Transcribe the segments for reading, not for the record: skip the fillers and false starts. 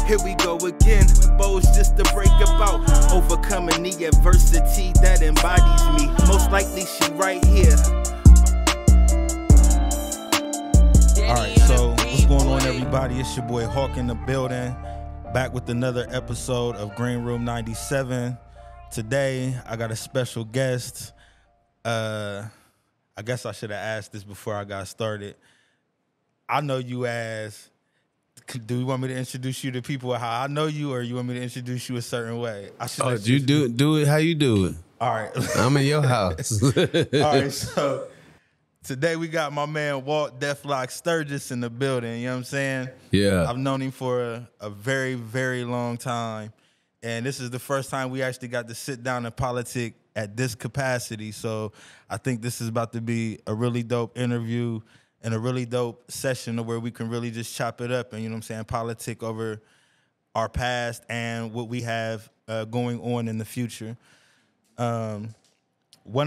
Here we go again, bows just to break about, overcoming the adversity that embodies me. Most likely she right here. Alright, so what's going on, everybody? It's your boy Hawk in the building, back with another episode of Green Room 97. Today, I got a special guest. I guess I should have asked this before I got started. I know you as... Do you want me to introduce you to people how I know you, or you want me to introduce you a certain way? You do it how you do it. All right. I'm in your house. All right, so today we got my man Walt Deathlock Sturgis in the building, you know what I'm saying? Yeah. I've known him for a very, very long time, and this is the first time we actually got to sit down and politic at this capacity, so I think this is about to be a really dope interview and a really dope session where we can really just chop it up and, you know what I'm saying, politic over our past and what we have going on in the future. One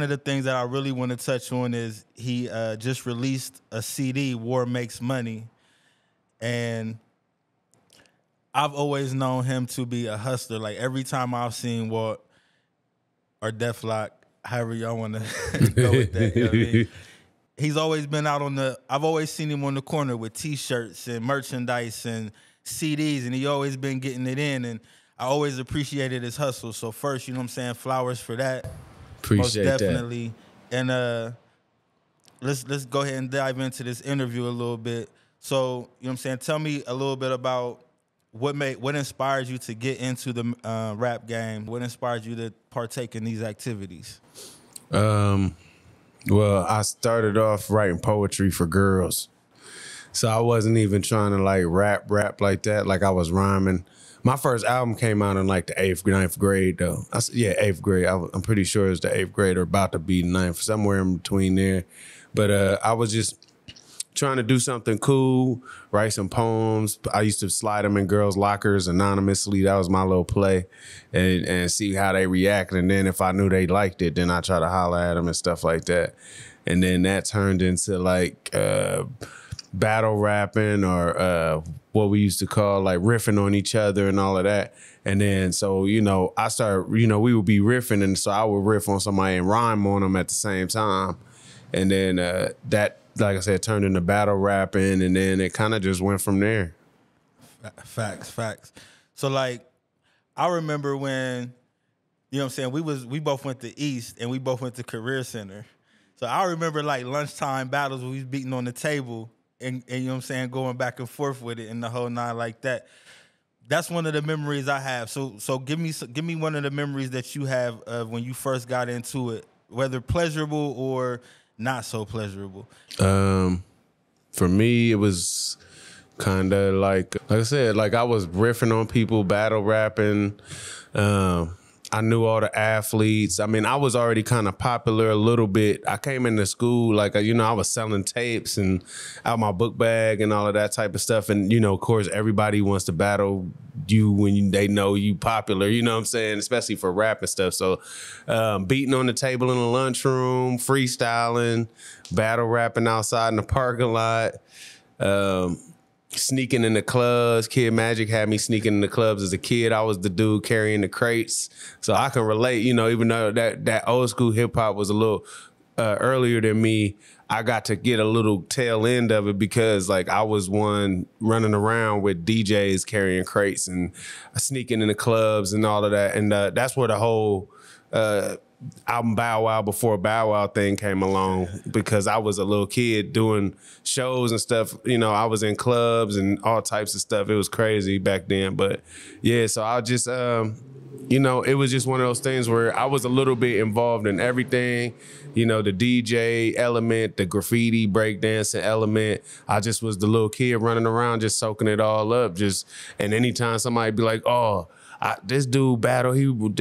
of the things that I really want to touch on is he just released a CD, War Makes Money, and I've always known him to be a hustler. Like, every time I've seen Walt or Deathlock, however y'all want to go with that, you know what I mean? He's always been out on I've always seen him on the corner with T-shirts and merchandise and CDs, and he always been getting it in, and I always appreciated his hustle. So first, you know what I'm saying, flowers for that. Appreciate most definitely. That. And let's go ahead and dive into this interview a little bit. So, you know what I'm saying, tell me a little bit about what inspired you to get into the rap game? What inspired you to partake in these activities? Well, I started off writing poetry for girls. So I wasn't even trying to like rap like that. Like, I was rhyming. My first album came out in like the 8th, 9th grade though. 8th grade. I'm pretty sure it was the 8th grade or about to be 9th, somewhere in between there. But I was just trying to do something cool, write some poems. I used to slide them in girls' lockers anonymously. That was my little play, and see how they react. And then if I knew they liked it, then I try to holler at them and stuff like that. And then that turned into like battle rapping, or what we used to call like riffing on each other and all of that. And then, so, you know, I started, you know, we would be riffing, and so I would riff on somebody and rhyme on them at the same time. And then that, like I said, turned into battle rapping, and then it kind of just went from there. Facts. So, like, I remember when, you know what I'm saying, we both went to East, and we both went to Career Center. So I remember, like, lunchtime battles where we was beating on the table and you know what I'm saying, going back and forth with it and the whole nine like that. That's one of the memories I have. So give me one of the memories that you have of when you first got into it, whether pleasurable or not so pleasurable. For me, it was kind of like I said, like I was riffing on people, battle rapping. I knew all the athletes. I mean, I was already kind of popular a little bit. I came into school, like, you know, I was selling tapes and out my book bag and all of that type of stuff. And, you know, of course, everybody wants to battle you when they know you popular, you know what I'm saying? Especially for rap and stuff. So beating on the table in the lunchroom, freestyling, battle rapping outside in the parking lot, sneaking in the clubs. Kid Magic had me sneaking in the clubs as a kid. I was the dude carrying the crates. So I can relate, you know, even though that old school hip hop was a little earlier than me, I got to get a little tail end of it because like I was one running around with DJs carrying crates and sneaking in the clubs and all of that. And that's where the whole album Bow Wow before Bow Wow thing came along, because I was a little kid doing shows and stuff. You know, I was in clubs and all types of stuff. It was crazy back then. But yeah, so I just, you know, it was just one of those things where I was a little bit involved in everything. You know, the DJ element, the graffiti, breakdancing element. I just was the little kid running around just soaking it all up. And anytime somebody be like, oh, this dude battle, he want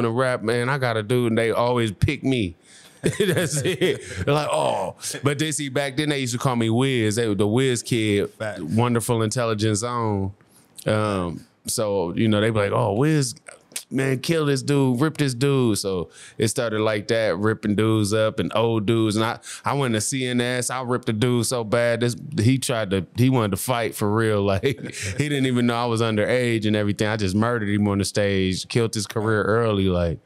to rap, man, I got a dude, and they always pick me. That's it. They're like, oh. But they see, back then they used to call me Wiz. They were the Wiz Kid, Wonderful Intelligence Zone. So, you know, they be like, oh, Wiz, man, kill this dude, rip this dude. So it started like that, ripping dudes up and old dudes. And I went to CNS. I ripped the dude so bad. He wanted to fight for real. Like he didn't even know I was underage and everything. I just murdered him on the stage, killed his career early. Like,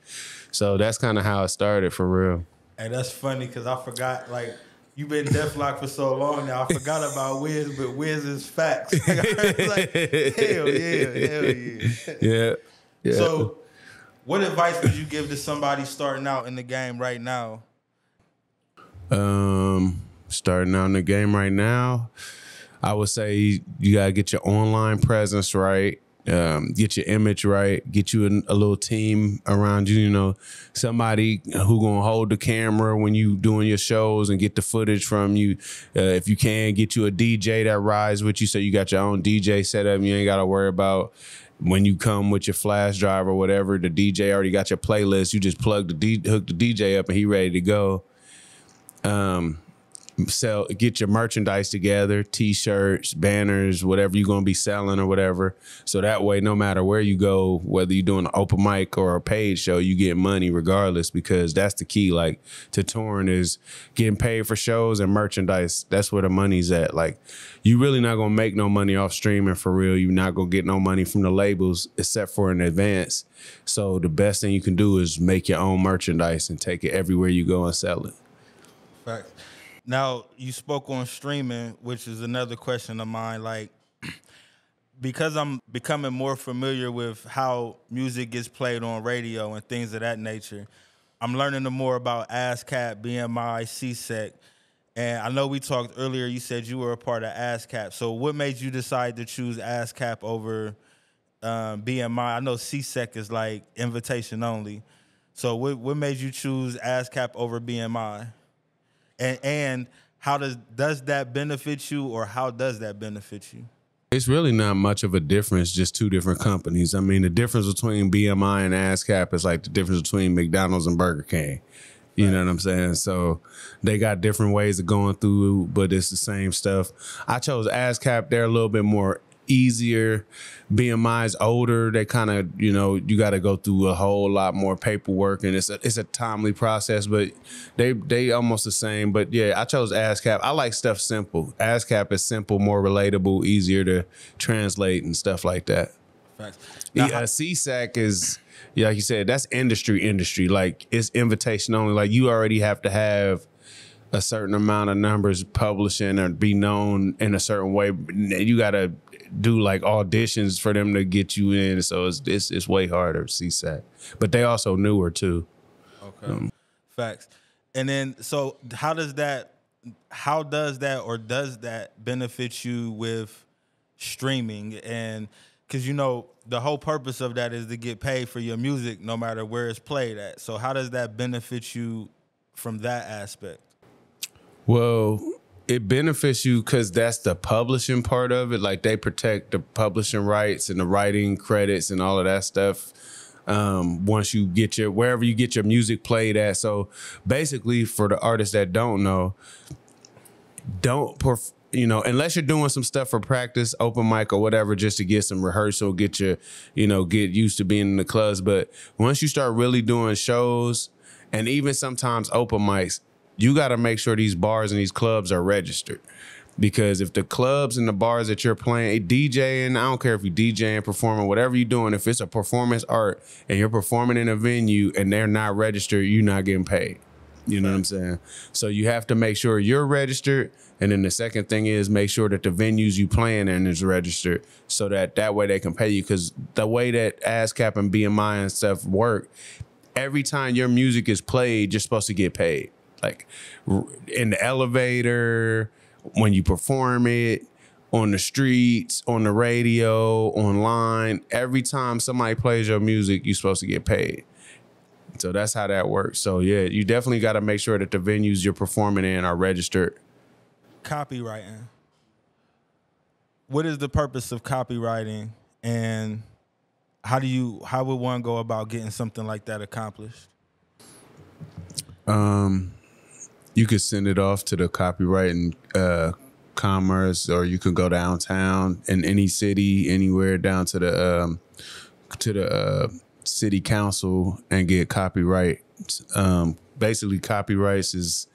so that's kind of how it started for real. And that's funny because I forgot, like, you've been Deflock for so long now. I forgot about Wiz, but Wiz is facts. Like, hell yeah. Yeah. Yeah. So, what advice would you give to somebody starting out in the game right now? Starting out in the game right now, I would say you gotta get your online presence right. Get your image right, get you a little team around you, you know, somebody who gonna hold the camera when you doing your shows and get the footage from you. If you can, get you a DJ that rides with you so you got your own DJ set up. You ain't gotta worry about when you come with your flash drive or whatever, the DJ already got your playlist. You just hook the DJ up and he ready to go. Get your merchandise together, t-shirts, banners, whatever you're gonna be selling or whatever. So that way, no matter where you go, whether you're doing an open mic or a paid show, you get money regardless, because that's the key. Like, to touring is getting paid for shows and merchandise. That's where the money's at. Like, you really not gonna make no money off streaming for real. You're not gonna get no money from the labels except for in advance. So the best thing you can do is make your own merchandise and take it everywhere you go and sell it. Fact. Now, you spoke on streaming, which is another question of mine. Like, because I'm becoming more familiar with how music gets played on radio and things of that nature, I'm learning more about ASCAP, BMI, CSEC. And I know we talked earlier, you said you were a part of ASCAP. So what made you decide to choose ASCAP over BMI? I know CSEC is like invitation only. So what made you choose ASCAP over BMI? And how does that benefit you, or how does that benefit you? It's really not much of a difference, just two different companies. I mean, the difference between BMI and ASCAP is like the difference between McDonald's and Burger King. You know what I'm saying? So they got different ways of going through, but it's the same stuff. I chose ASCAP. They're a little bit more easier. BMI's older. They kind of, you know, you got to go through a whole lot more paperwork, and it's a timely process, but they almost the same. But yeah, I chose ASCAP. I like stuff simple. ASCAP is simple, more relatable, easier to translate and stuff like that. Facts. Now, CSAC is, yeah, like you said, that's industry. Like, it's invitation only. Like, you already have to have a certain amount of numbers publishing or be known in a certain way. You got to do like auditions for them to get you in. So it's way harder, CSAC. But they also newer too. Okay. Facts. And then, so how does that benefit you with streaming? And because, you know, the whole purpose of that is to get paid for your music no matter where it's played at. So how does that benefit you from that aspect? Well, it benefits you because that's the publishing part of it. Like, they protect the publishing rights and the writing credits and all of that stuff. Once you get wherever you get your music played at. So basically, for the artists that don't know, you know, unless you're doing some stuff for practice, open mic or whatever, just to get some rehearsal, get used to being in the clubs. But once you start really doing shows and even sometimes open mics, you got to make sure these bars and these clubs are registered. Because if the clubs and the bars that you're playing, DJing, I don't care if you're DJing, performing, whatever you're doing, if it's a performance art and you're performing in a venue and they're not registered, you're not getting paid. You know what I'm saying? So you have to make sure you're registered. And then the second thing is make sure that the venues you playing in is registered, so that way they can pay you. Because the way that ASCAP and BMI and stuff work, every time your music is played, you're supposed to get paid. Like, in the elevator, when you perform it, on the streets, on the radio, online, every time somebody plays your music, you're supposed to get paid. So that's how that works. So yeah, you definitely got to make sure that the venues you're performing in are registered. Copywriting. What is the purpose of copywriting, and how would one go about getting something like that accomplished? You could send it off to the copywriting commerce, or you could go downtown in any city, anywhere, down to the city council and get copyright. Basically, copyrights is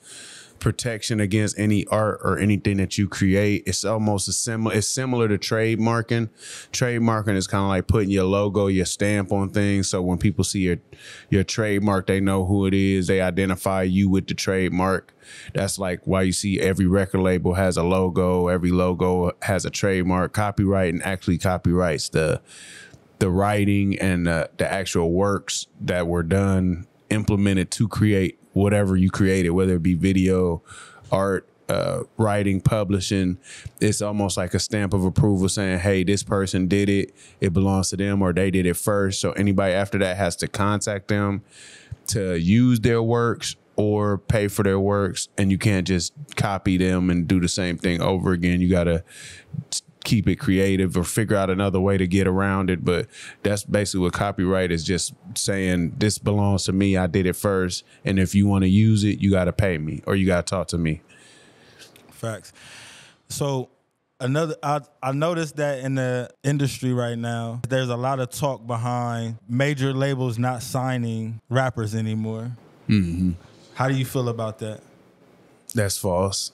protection against any art or anything that you create. It's almost it's similar to trademarking. Trademarking is kind of like putting your logo, your stamp on things. So when people see your trademark, they know who it is. They identify you with the trademark. That's like why you see every record label has a logo. Every logo has a trademark. Copyright and actually copyrights the writing and the actual works that were done, implemented to create whatever you created, whether it be video, art, writing, publishing. It's almost like a stamp of approval saying, hey, this person did it. It belongs to them, or they did it first. So anybody after that has to contact them to use their works or pay for their works. And you can't just copy them and do the same thing over again. You got to keep it creative or figure out another way to get around it. But that's basically what copyright is, just saying this belongs to me. I did it first. And if you want to use it, you got to pay me or you got to talk to me. Facts. So I noticed that in the industry right now, there's a lot of talk behind major labels not signing rappers anymore. Mm-hmm. How do you feel about that? That's false.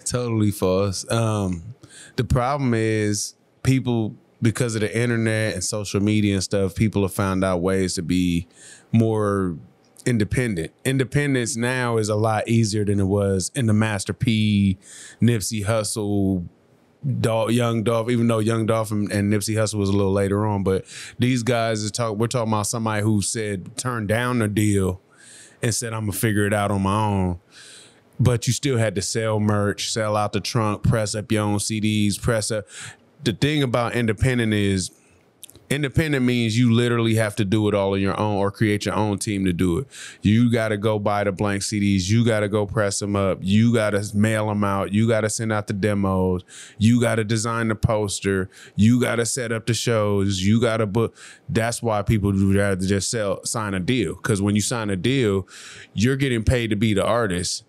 Totally false. The problem is people, because of the internet and social media and stuff, people have found out ways to be more independent. Independence now is a lot easier than it was in the Master P, Nipsey Hussle, Young Dolph, even though Young Dolph and Nipsey Hussle was a little later on. But these guys we're talking about somebody who turned down the deal and said, I'm gonna figure it out on my own. But you still had to sell merch, sell out the trunk, press up your own CDs, The thing about independent means you literally have to do it all on your own or create your own team to do it. You got to go buy the blank CDs. You got to go press them up. You got to mail them out. You got to send out the demos. You got to design the poster. You got to set up the shows. You got to book. That's why people would rather just sign a deal. Because when you sign a deal, you're getting paid to be the artist.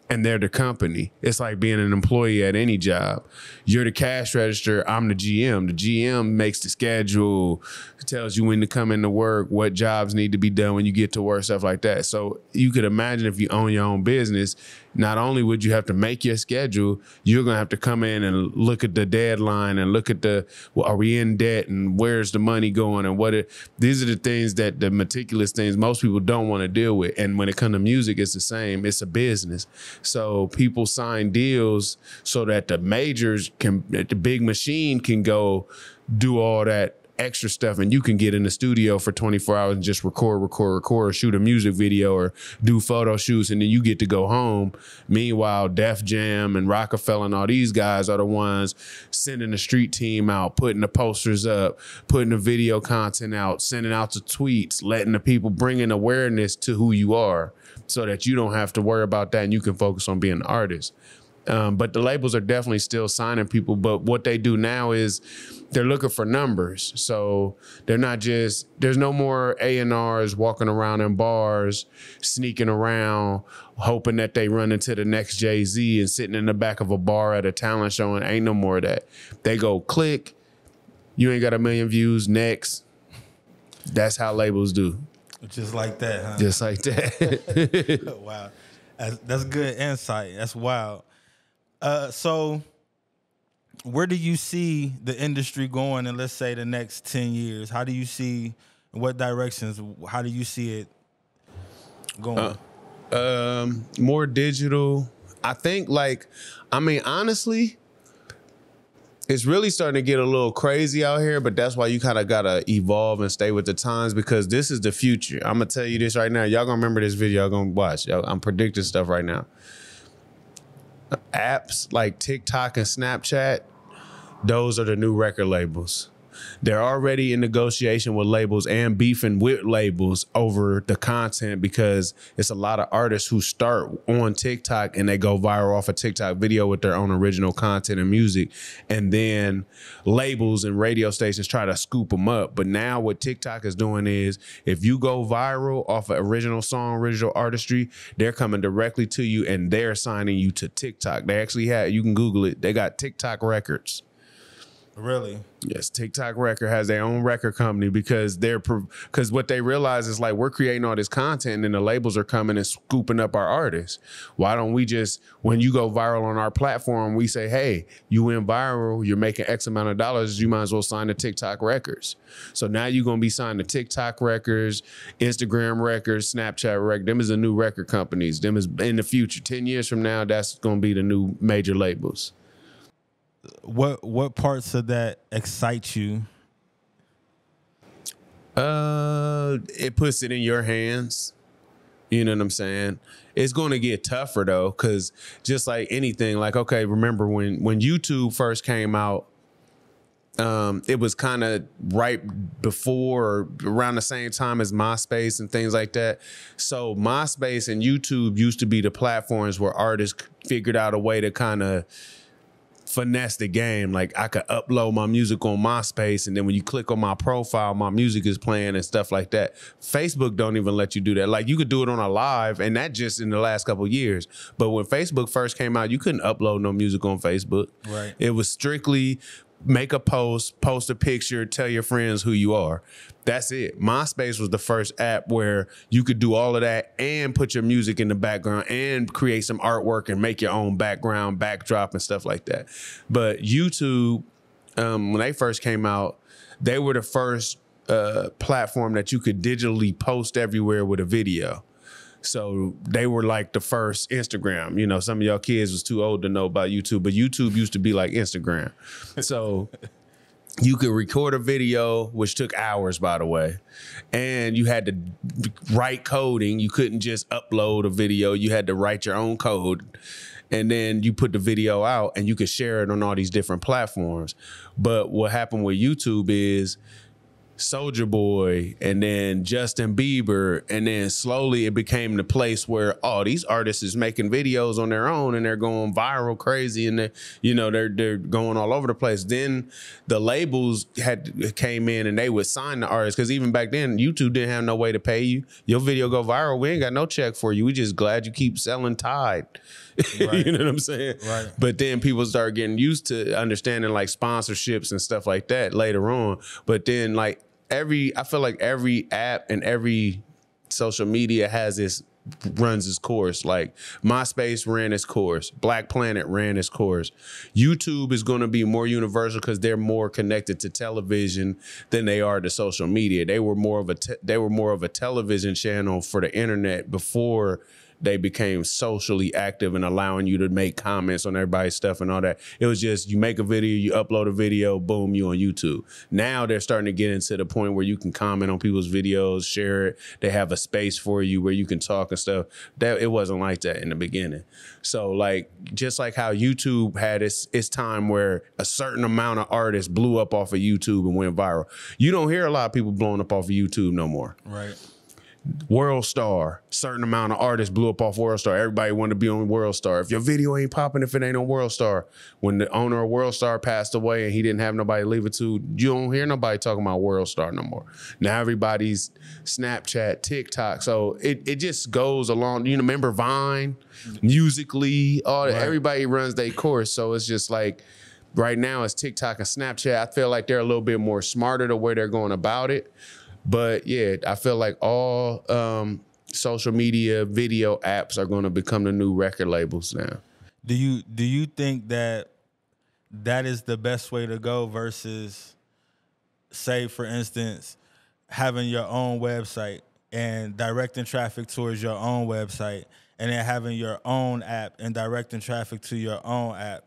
And they're the company. It's like being an employee at any job. You're the cash register. I'm the GM. The GM makes the schedule, tells you when to come into work, what jobs need to be done when you get to work, stuff like that. So you could imagine if you own your own business, not only would you have to make your schedule, you're going to have to come in and look at the deadline and look at are we in debt and where's the money going and these are the things that the meticulous things most people don't want to deal with. And when it comes to music, it's the same. It's a business. So people sign deals so that the majors the big machine can go do all that extra stuff and you can get in the studio for 24 hours and just record, shoot a music video or do photo shoots, and then you get to go home. Meanwhile, Def Jam and Rockefeller and all these guys are the ones sending the street team out, putting the posters up, putting the video content out, sending out the tweets, letting the people bringing awareness to who you are so that you don't have to worry about that and you can focus on being an artist. But the labels are definitely still signing people. But what they do now is they're looking for numbers. So there's no more A&Rs walking around in bars, sneaking around, hoping that they run into the next Jay-Z and sitting in the back of a bar at a talent show, and ain't no more of that. They go click, you ain't got 1 million views, next. That's how labels do. Just like that, huh? Just like that. Wow. That's good insight. That's wild. So where do you see the industry going in, let's say, the next 10 years? How do you see, what directions, how do you see it going? More digital. I think honestly, it's really starting to get a little crazy out here, but that's why you kind of got to evolve and stay with the times, because this is the future. I'm going to tell you this right now. Y'all going to remember this video. Y'all going to watch. I'm predicting stuff right now. Apps like TikTok and Snapchat, those are the new record labels. They're already in negotiation with labels and beefing with labels over the content, because it's a lot of artists who start on TikTok and they go viral off a TikTok video with their own original content and music. And then labels and radio stations try to scoop them up. But now what TikTok is doing is, if you go viral off an original song, original artistry, they're coming directly to you and they're signing you to TikTok. They actually you can Google it. They got TikTok records. Really? Yes, TikTok Record has their own record company because because what they realize is like we're creating all this content and then the labels are coming and scooping up our artists. Why don't we just, when you go viral on our platform, we say, hey, you went viral, you're making X amount of dollars, you might as well sign to TikTok Records. So now you're gonna be signed to TikTok Records, Instagram Records, Snapchat Records. Them is the new record companies. Them is in the future. 10 years from now, that's gonna be the new major labels. What parts of that excite you? It puts it in your hands. You know what I'm saying? It's going to get tougher though, because just like anything, like, okay, remember when YouTube first came out, it was kind of right before or around the same time as MySpace and things like that. So MySpace and YouTube used to be the platforms where artists figured out a way to kind of finesse the game. Like I could upload my music on MySpace, and then when you click on my profile, my music is playing and stuff like that. Facebook don't even let you do that. Like you could do it on a live, and that just in the last couple of years. But when Facebook first came out, you couldn't upload no music on Facebook. Right. It was strictly make a post a picture, tell your friends who you are. That's it. MySpace was the first app where you could do all of that and put your music in the background and create some artwork and make your own background, backdrop and stuff like that. But YouTube, when they first came out, they were the first platform that you could digitally post everywhere with a video. So they were like the first Instagram. You know, some of y'all kids was too old to know about YouTube, but YouTube used to be like Instagram. So you could record a video, which took hours, by the way, and you had to write coding. You couldn't just upload a video. You had to write your own code. And then you put the video out and you could share it on all these different platforms. But what happened with YouTube is Soulja Boy and then Justin Bieber, and then slowly it became the place where these artists is making videos on their own and they're going viral crazy, and they're going all over the place. Then the labels came in and they would sign the artists, because even back then YouTube didn't have no way to pay you. Your video go viral, we ain't got no check for you. We just glad you keep selling Tide. Right. You know what I'm saying? Right. But then people start getting used to understanding like sponsorships and stuff like that later on. But then like I feel like every app and every social media runs its course. Like MySpace ran its course. Black Planet ran its course. YouTube is going to be more universal because they're more connected to television than they are to social media. They were more of a television channel for the internet before they became socially active and allowing you to make comments on everybody's stuff and all that. It was just, you make a video, you upload a video, boom, you on YouTube. Now they're starting to get into the point where you can comment on people's videos, share it. They have a space for you where you can talk and stuff. It wasn't like that in the beginning. So like, just like how YouTube had its time where a certain amount of artists blew up off of YouTube and went viral. You don't hear a lot of people blowing up off of YouTube no more. Right. World Star, certain amount of artists blew up off World Star. Everybody wanted to be on World Star. If your video ain't popping, if it ain't on World Star, when the owner of World Star passed away and he didn't have nobody to leave it to, you don't hear nobody talking about World Star no more. Now everybody's Snapchat, TikTok. So it just goes along. You know, remember Vine, Musically, all that. Right. Everybody runs their course. So it's just like right now it's TikTok and Snapchat. I feel like they're a little bit more smarter to where they're going about it. But yeah, I feel like all social media video apps are going to become the new record labels now. Do you think that is the best way to go versus, say, for instance, having your own website and directing traffic towards your own website, and then having your own app and directing traffic to your own app?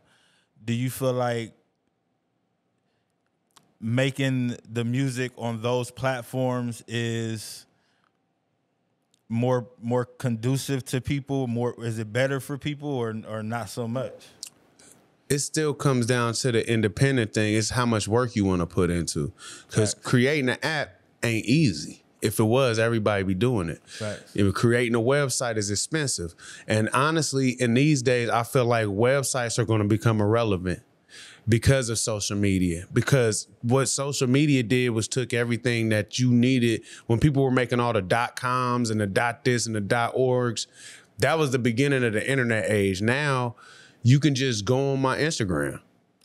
Do you feel like making the music on those platforms is more conducive to people? Is it better for people or not so much? It still comes down to the independent thing. It's how much work you want to put into. Because creating an app ain't easy. If it was, everybody be doing it. Right. Creating a website is expensive. And honestly, in these days, I feel like websites are going to become irrelevant because of social media. Because what social media did was took everything that you needed when people were making all the .coms and the .this and the .orgs. That was the beginning of the internet age. Now you can just go on my Instagram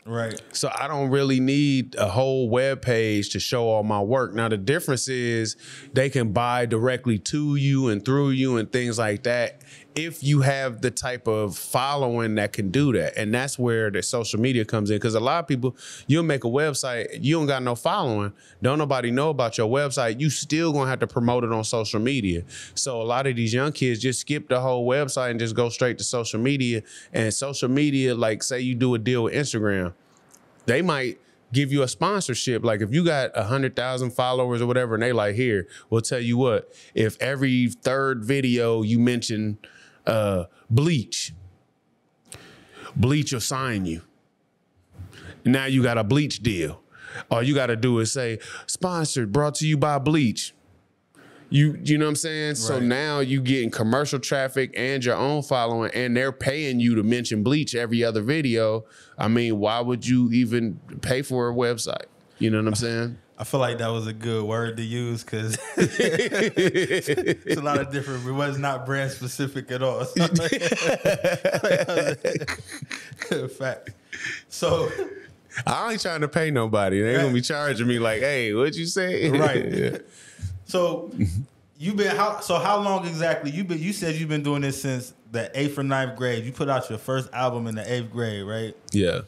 Right. So I don't really need a whole web page to show all my work. Now the difference is they can buy directly to you and through you and things like that if you have the type of following that can do that. And that's where the social media comes in, because a lot of people, you'll make a website, you don't got no following, don't nobody know about your website, you still gonna have to promote it on social media. So a lot of these young kids just skip the whole website and just go straight to social media. And social media, like say you do a deal with Instagram, they might give you a sponsorship. Like if you got 100,000 followers or whatever, and they like, here, we'll tell you what, if every third video you mention Bleach will sign you. Now you got a Bleach deal. All you got to do is say, sponsored, brought to you by Bleach. You know what I'm saying? Right. So now you getting commercial traffic and your own following, and they're paying you to mention Bleach every other video. I mean, why would you even pay for a website? You know what I'm saying? I feel like that was a good word to use because it's a lot of different. It was not brand specific at all. Fact. So I ain't trying to pay nobody. They're gonna be charging me like, "Hey, what'd you say?" Right. Yeah. So how long exactly you said you've been doing this since the 8th or 9th grade. You put out your first album in the 8th grade, right? Yeah.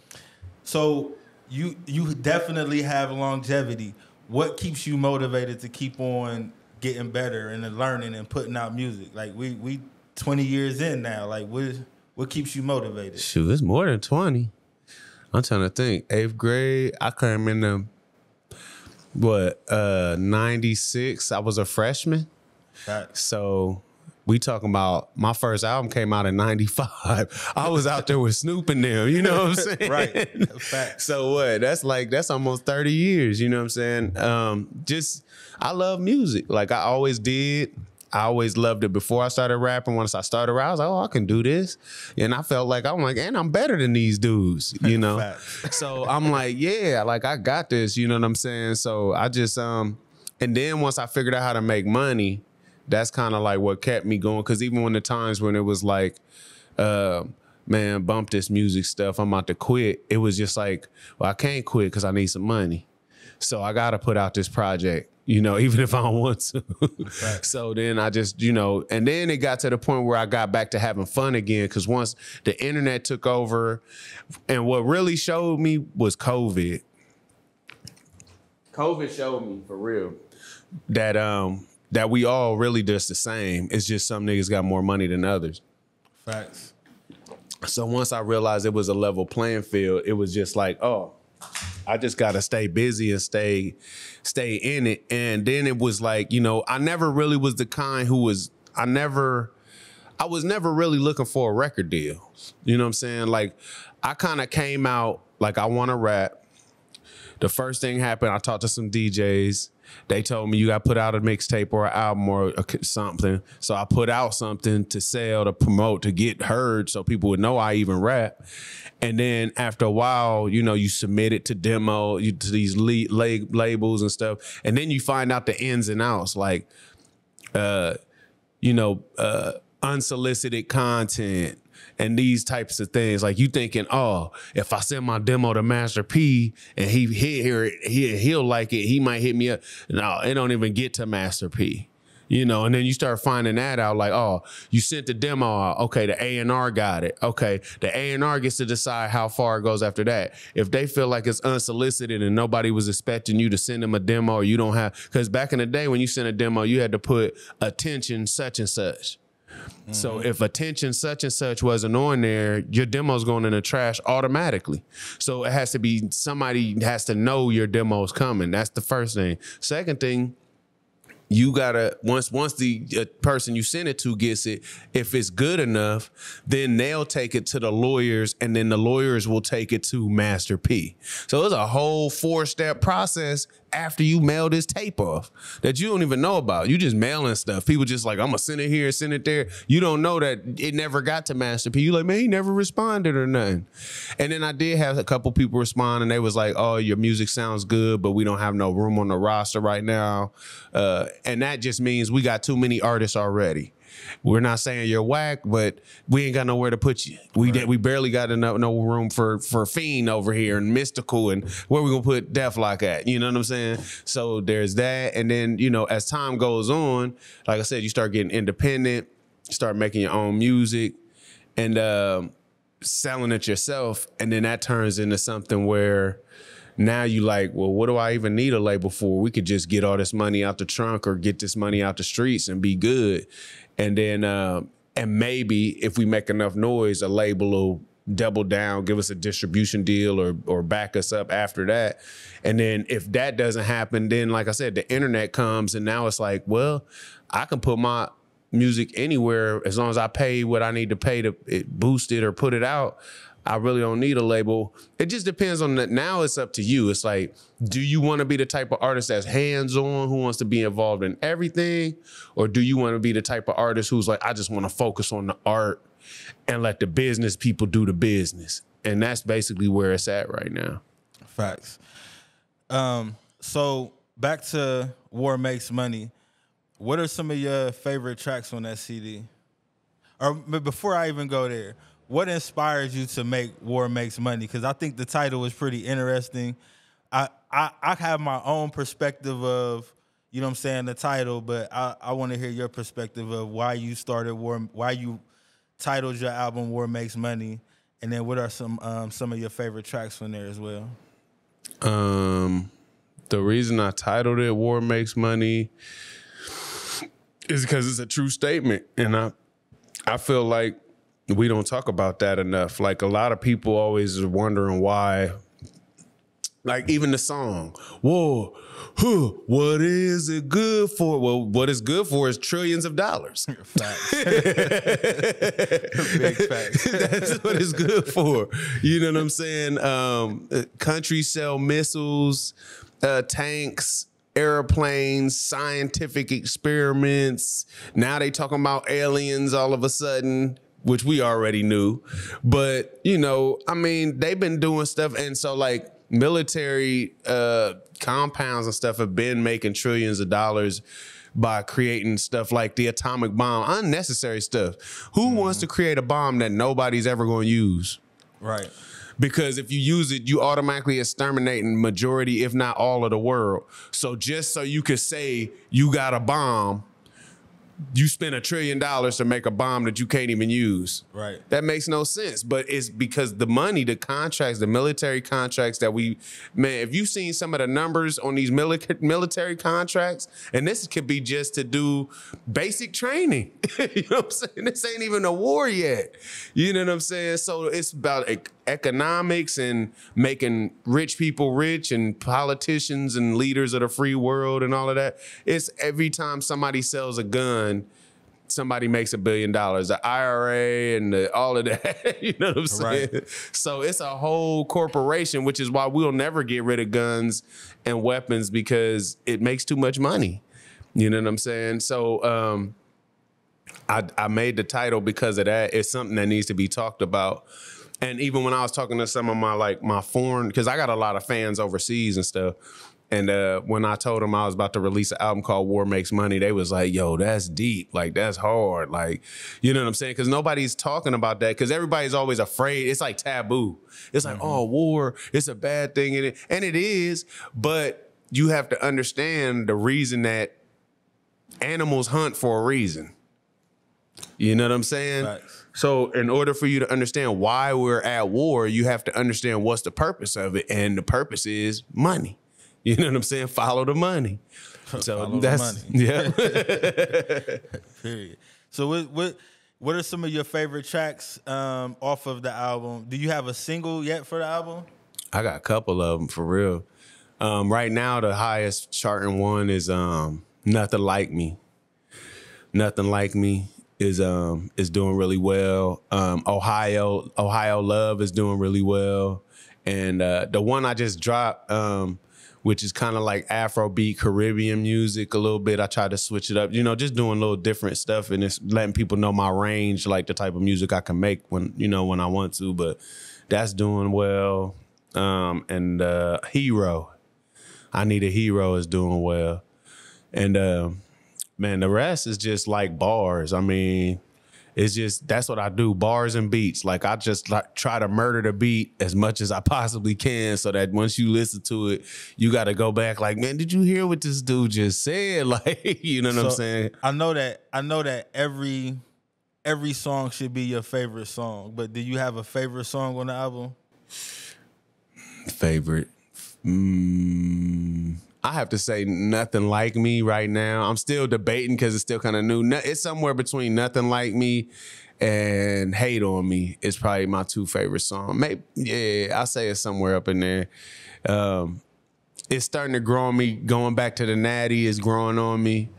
So you definitely have longevity. What keeps you motivated to keep on getting better and learning and putting out music? Like we 20 years in now. Like what keeps you motivated? Shoot, it's more than 20. I'm trying to think. 8th grade, I came in the 96. I was a freshman. Facts. So we talking about my first album came out in 95. I was out there with Snoop and them, you know what I'm saying? Right. Facts. So what? That's almost 30 years, you know what I'm saying? I love music. Like I always did. I always loved it before I started rapping. Once I started rapping, I was like, oh, I can do this. And I felt like, and I'm better than these dudes, you know? So I'm like, yeah, like I got this, you know what I'm saying? So I just, and then once I figured out how to make money, that's kind of like what kept me going. Cause even when the times when it was like, man, bump this music stuff, I'm about to quit. It was just like, well, I can't quit cause I need some money. So I got to put out this project, you know, even if I don't want to. Right. So then I just, you know, and then it got to the point where I got back to having fun again. Because once the internet took over, and what really showed me was COVID. COVID showed me for real that we all really just the same. It's just some niggas got more money than others. Facts. So once I realized it was a level playing field, it was just like, oh, I just got to stay busy and stay in it. And then it was like, you know, I never really was the kind who was, I was never really looking for a record deal. You know what I'm saying? Like I kind of came out like I want to rap. The first thing happened, I talked to some DJs. They told me you got to put out a mixtape or an album or something. So I put out something to sell, to promote, to get heard so people would know I even rap. And then after a while, you know, you submit it to demo, to these labels and stuff. And then you find out the ins and outs, like, unsolicited content and these types of things. Like you thinking, oh, if I send my demo to Master P and he hear it, he'll like it, he might hit me up. No, it don't even get to Master P. You know, and then you start finding that out like, oh, you sent the demo out. Okay, the A&R got it. Okay, the A&R gets to decide how far it goes after that. If they feel like it's unsolicited and nobody was expecting you to send them a demo or you don't have, because back in the day when you sent a demo, you had to put attention such and such. Mm-hmm. So if attention such and such wasn't on there, your demo's going in the trash automatically. So it has to be, somebody has to know your demo's coming. That's the first thing. Second thing, you gotta, once the person you send it to gets it, if it's good enough, then they'll take it to the lawyers and then the lawyers will take it to Master P. So it's a whole 4-step process after you mail this tape off that you don't even know about. You just mailing stuff. People just like, I'm gonna send it here, send it there. You don't know that it never got to Master P. You like, man, he never responded or nothing. And then I did have a couple people respond and they was like, oh, your music sounds good, but we don't have no room on the roster right now. And that just means we got too many artists already. we're not saying you're whack, but we ain't got nowhere to put you. We barely got no room for Fiend over here and Mystical, and where we gonna put Deathlock at? You know what I'm saying? So there's that, and then as time goes on, like I said, you start getting independent, start making your own music, and selling it yourself, and then that turns into something where now you like, well, what do I even need a label for? We could just get all this money out the trunk or get this money out the streets and be good. And then, and maybe if we make enough noise, a label will double down, give us a distribution deal or back us up after that. And then if that doesn't happen, then like I said, the internet comes and now it's like, well, I can put my music anywhere as long as I pay what I need to pay to boost it or put it out. I really don't need a label. It just depends on that. Now it's up to you. It's like, do you want to be the type of artist that's hands-on, who wants to be involved in everything? Or do you want to be the type of artist who's like, I just want to focus on the art and let the business people do the business? And that's basically where it's at right now. Facts. So back to War Makes Money. What are some of your favorite tracks on that CD? Or before I even go there, what inspires you to make War Makes Money? Because I think the title is pretty interesting. I have my own perspective of, you know what I'm saying, the title, but I want to hear your perspective of why you started why you titled your album War Makes Money, and then what are some of your favorite tracks from there as well? The reason I titled it War Makes Money is because it's a true statement, and I feel like we don't talk about that enough. Like, a lot of people always are wondering why, like even the song, whoa, what is it good for? Well, what it's good for is trillions of dollars. Facts. Big facts. That's what it's good for. You know what I'm saying? Countries sell missiles, tanks, airplanes, scientific experiments. Now they talking about aliens all of a sudden, which we already knew. But, I mean, they've been doing stuff. And so, like, military compounds and stuff have been making trillions of dollars by creating stuff like the atomic bomb, unnecessary stuff. Who wants to create a bomb that nobody's ever going to use? Right. Because if you use it, you automatically exterminating majority, if not all of the world. So just so you could say you got a bomb, you spend $1 trillion to make a bomb that you can't even use. Right. That makes no sense. But it's because the money, the contracts, the military contracts that if you've seen some of the numbers on these military contracts, and this could be just to do basic training. You know what I'm saying? This ain't even a war yet. You know what I'm saying? So it's about economics and making rich people rich and politicians and leaders of the free world and all of that. It's every time somebody sells a gun, somebody makes $1 billion. The IRA and all of that. You know what I'm saying? Right. So it's a whole corporation, which is why we'll never get rid of guns and weapons, because it makes too much money. You know what I'm saying? So I made the title because of that. It's something that needs to be talked about. And even when I was talking to some of my foreign, because I got a lot of fans overseas and stuff. And when I told them I was about to release an album called War Makes Money, they was like, yo, that's deep. Like, that's hard. Like, you know what I'm saying? Because nobody's talking about that, because everybody's always afraid. It's like taboo. It's like, oh, war, it's a bad thing. And it is. But you have to understand the reason that animals hunt for a reason. You know what I'm saying? Right. So in order for you to understand why we're at war, you have to understand what's the purpose of it. And the purpose is money. You know what I'm saying? Follow the money. So follow that's the money. Yeah. Period. So what are some of your favorite tracks off of the album? Do you have a single yet for the album? I got a couple of them for real. Right now, the highest charting one is Nothing Like Me. Nothing Like Me is doing really well. Ohio Love is doing really well. And the one I just dropped, which is kind of like Afrobeat Caribbean music a little bit. I try to switch it up, just doing a little different stuff, and it's letting people know my range, like the type of music I can make when I want to. But that's doing well. And Hero, I Need a Hero is doing well. And Man, the rest is just like bars. I mean, it's just, that's what I do, bars and beats. Like I just like try to murder the beat as much as I possibly can so that once you listen to it, you got to go back like, man, did you hear what this dude just said? Like, you know what I'm saying? I know that every song should be your favorite song, but do you have a favorite song on the album? Favorite? I have to say Nothing Like Me right now. I'm still debating because it's still kind of new. It's somewhere between Nothing Like Me and Hate On Me. It's probably my two favorite songs. Maybe, yeah, I'll say it's somewhere up in there. It's starting to grow on me. Going back to the Natty is growing on me.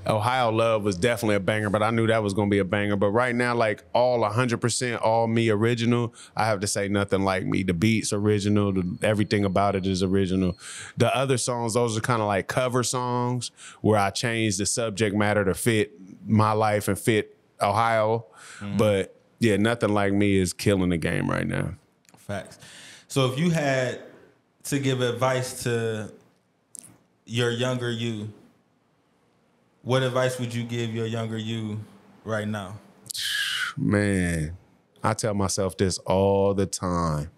Ohio Love was definitely a banger, but I knew that was going to be a banger. But right now, like all 100%, all me original, I have to say Nothing Like Me. The beat's original. Everything about it is original. The other songs, those are kind of like cover songs where I changed the subject matter to fit my life and fit Ohio. But yeah, Nothing Like Me is killing the game right now. Facts. So if you had to give advice to your younger you, what advice would you give your younger you right now? Man, I tell myself this all the time.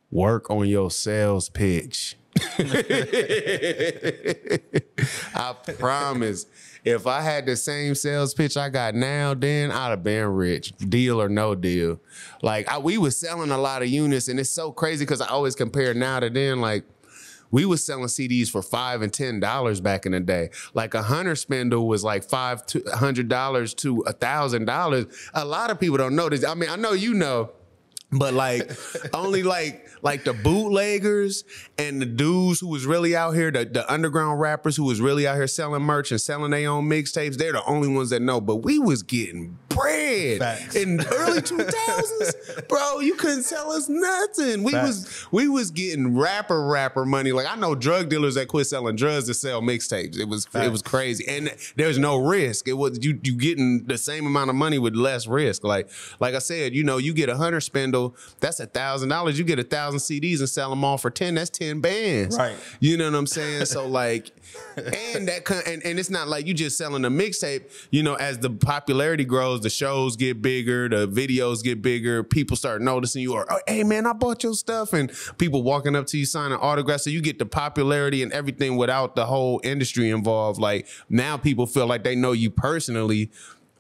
Work on your sales pitch. I promise. If I had the same sales pitch I got now, then I'd have been rich, deal or no deal. Like we was selling a lot of units, and it's so crazy because I always compare now to then. Like we was selling CDs for $5 and $10 back in the day. Like a Hunter spindle was like $500 to $1,000. A lot of people don't know this. I mean, I know you know. But like only like the bootleggers and the dudes who was really out here, the underground rappers who was really out here selling merch and selling their own mixtapes, they're the only ones that know. But we was getting bread. Facts. In the early 2000s, bro. You couldn't sell us nothing. We was getting rapper money. Like I know drug dealers that quit selling drugs to sell mixtapes. It was crazy, and there's no risk. It was you getting the same amount of money with less risk. Like I said, you know, you get a Hunter spindle. That's $1,000. You get 1,000 CDs and sell them all for 10. That's 10 bands. Right. You know what I'm saying? So like, and it's not like you just selling a mixtape. You know, as the popularity grows, the shows get bigger, the videos get bigger. People start noticing you. Or, oh, hey man, I bought your stuff, and people walking up to you signing autographs. So you get the popularity and everything without the whole industry involved. Like now, people feel like they know you personally.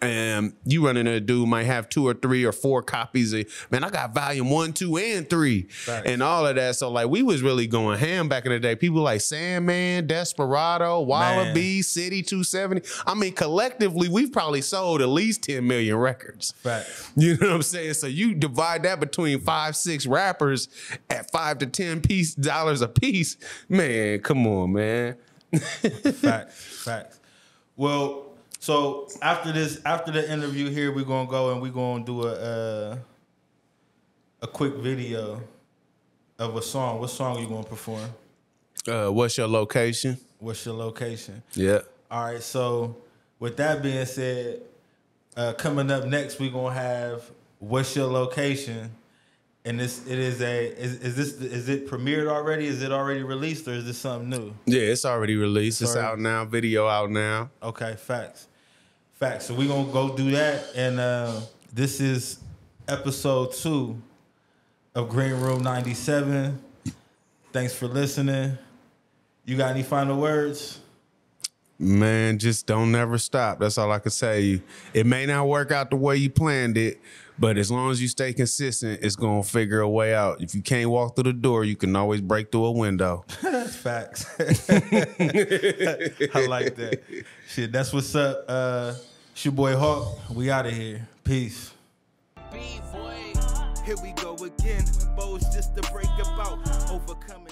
And you run into a dude might have 2 or 3 or 4 copies of, man, I got volume 1, 2, and 3, right, and all of that. So like we was really going ham back in the day. People like Sandman, Desperado, Wallaby, City 270. I mean, collectively, we've probably sold at least 10 million records. Right. You know what I'm saying? So you divide that between 5, 6 rappers at $5 to $10 a piece. Man, come on, man. Facts. Well, so after the interview here, we're gonna go and we're gonna do a quick video of a song. What song are you gonna perform? What's your location? What's your location? Yeah. All right. So with that being said, coming up next, we're gonna have What's Your Location, and is it premiered already? Is it already released, or is this something new? Yeah, it's already released. It's out now. Video out now. Okay. Facts. So we're going to go do that. And this is episode 2 of Green Room 97. Thanks for listening. You got any final words? Man, just don't never stop. That's all I can say. It may not work out the way you planned it, but as long as you stay consistent, it's going to figure a way out. If you can't walk through the door, you can always break through a window. That's facts. I like that. Shit, that's what's up. It's your boy Hawk. We out of here. Peace. Here we go again. Bows just to break about overcoming.